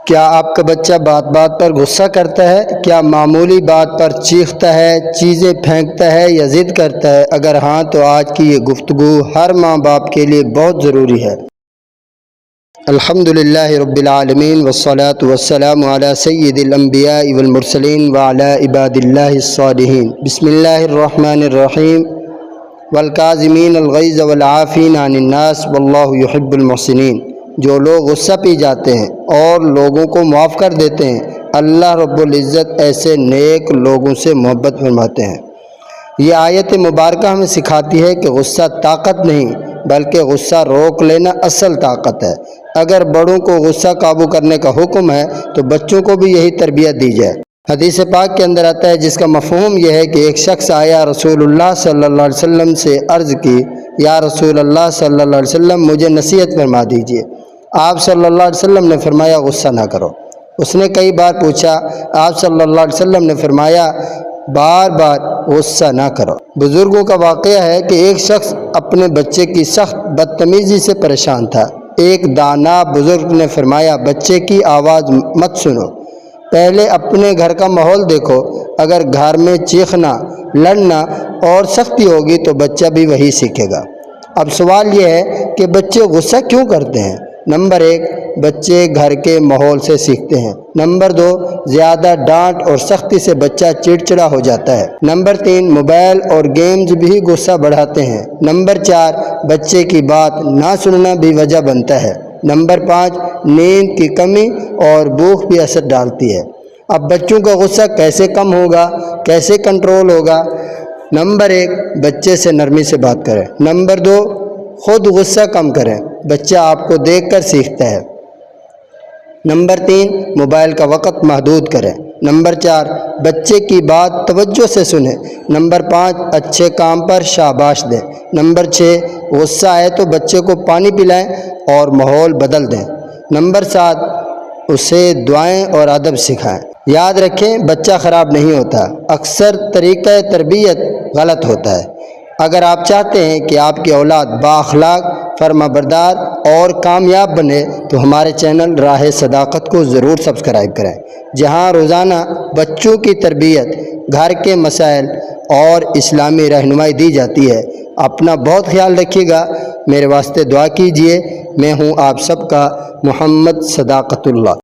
کیا آپ کا بچہ بات بات پر غصہ کرتا ہے؟ کیا معمولی بات پر چیختا ہے، چیزیں پھینکتا ہے یا ضد کرتا ہے؟ اگر ہاں تو آج کی یہ گفتگو ہر ماں باپ کے لیے بہت ضروری ہے۔ الحمدللہ رب العالمین والصلاة والسلام علی سید الانبیاء والمرسلین وعلی عباد اللہ الصالحین۔ بسم اللہ الرحمن الرحیم۔ والکاظمین الغیظ والعافین عن الناس واللہ یحب المحسنین۔ جو لوگ غصہ پی جاتے ہیں اور لوگوں کو معاف کر دیتے ہیں، اللہ رب العزت ایسے نیک لوگوں سے محبت فرماتے ہیں۔ یہ آیت مبارکہ ہمیں سکھاتی ہے کہ غصہ طاقت نہیں بلکہ غصہ روک لینا اصل طاقت ہے۔ اگر بڑوں کو غصہ قابو کرنے کا حکم ہے تو بچوں کو بھی یہی تربیت دی جائے۔ حدیث پاک کے اندر آتا ہے جس کا مفہوم یہ ہے کہ ایک شخص آیا، رسول اللہ صلی اللہ علیہ وسلم سے عرض کی، یا رسول اللہ صلی اللہ علیہ وسلم مجھے نصیحت فرما دیجیے۔ آپ صلی اللہ علیہ وسلم نے فرمایا غصہ نہ کرو۔ اس نے کئی بار پوچھا، آپ صلی اللہ علیہ وسلم نے فرمایا بار بار غصہ نہ کرو۔ بزرگوں کا واقعہ ہے کہ ایک شخص اپنے بچے کی سخت بدتمیزی سے پریشان تھا۔ ایک دانا بزرگ نے فرمایا بچے کی آواز مت سنو، پہلے اپنے گھر کا ماحول دیکھو۔ اگر گھر میں چیخنا، لڑنا اور سختی ہوگی تو بچہ بھی وہی سیکھے گا۔ اب سوال یہ ہے کہ بچے غصہ کیوں کرتے ہیں؟ نمبر 1، بچے گھر کے ماحول سے سیکھتے ہیں۔ نمبر 2، زیادہ ڈانٹ اور سختی سے بچہ چڑچڑا ہو جاتا ہے۔ نمبر 3، موبائل اور گیمز بھی غصہ بڑھاتے ہیں۔ نمبر 4، بچے کی بات نہ سننا بھی وجہ بنتا ہے۔ نمبر 5، نیند کی کمی اور بھوک بھی اثر ڈالتی ہے۔ اب بچوں کا غصہ کیسے کم ہوگا، کیسے کنٹرول ہوگا؟ نمبر 1، بچے سے نرمی سے بات کریں۔ نمبر 2، خود غصہ کم کریں، بچہ آپ کو دیکھ کر سیکھتا ہے۔ نمبر 3، موبائل کا وقت محدود کریں۔ نمبر 4، بچے کی بات توجہ سے سنیں۔ نمبر 5، اچھے کام پر شاباش دیں۔ نمبر 6، غصہ آئے تو بچے کو پانی پلائیں اور ماحول بدل دیں۔ نمبر 7، اسے دعائیں اور ادب سکھائیں۔ یاد رکھیں بچہ خراب نہیں ہوتا، اکثر طریقہ تربیت غلط ہوتا ہے۔ اگر آپ چاہتے ہیں کہ آپ کی اولاد بااخلاق، فرما بردار اور کامیاب بنے تو ہمارے چینل راہ صداقت کو ضرور سبسکرائب کریں، جہاں روزانہ بچوں کی تربیت، گھر کے مسائل اور اسلامی رہنمائی دی جاتی ہے۔ اپنا بہت خیال رکھیے گا، میرے واسطے دعا کیجیے۔ میں ہوں آپ سب کا محمد صداقت اللہ۔